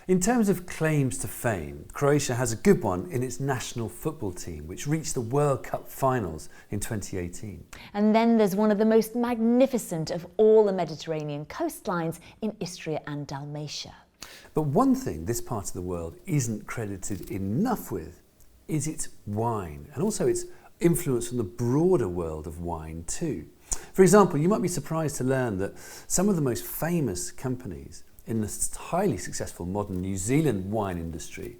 In terms of claims to fame, Croatia has a good one in its national football team, which reached the World Cup finals in 2018. And then there's one of the most magnificent of all the Mediterranean coastlines in Istria and Dalmatia. But one thing this part of the world isn't credited enough with is its wine, and also its influence on the broader world of wine too. For example, you might be surprised to learn that some of the most famous companies in the highly successful modern New Zealand wine industry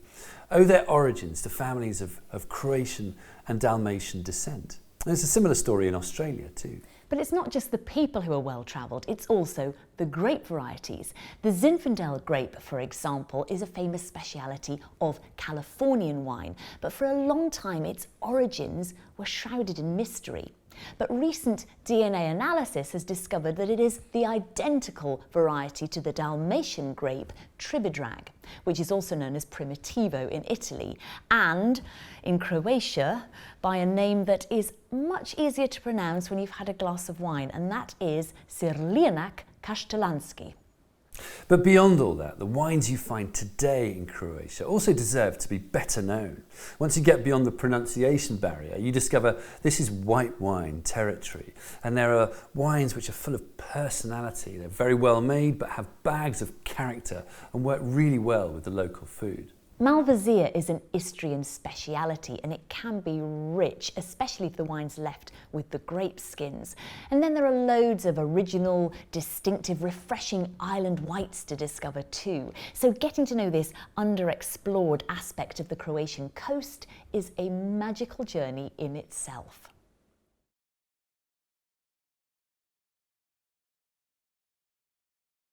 owe their origins to families of Croatian and Dalmatian descent. And there's a similar story in Australia too. But it's not just the people who are well-travelled, it's also the grape varieties. The Zinfandel grape, for example, is a famous speciality of Californian wine, but for a long time its origins were shrouded in mystery. But recent DNA analysis has discovered that it is the identical variety to the Dalmatian grape, Tribidrag, which is also known as Primitivo in Italy, and in Croatia by a name that is much easier to pronounce when you've had a glass of wine, and that is Sirlianak Kaštelanski. But beyond all that, the wines you find today in Croatia also deserve to be better known. Once you get beyond the pronunciation barrier, you discover this is white wine territory, and there are wines which are full of personality. They're very well made but have bags of character and work really well with the local food. Malvasia is an Istrian speciality, and it can be rich, especially if the wine's left with the grape skins. And then there are loads of original, distinctive, refreshing island whites to discover too. So getting to know this underexplored aspect of the Croatian coast is a magical journey in itself.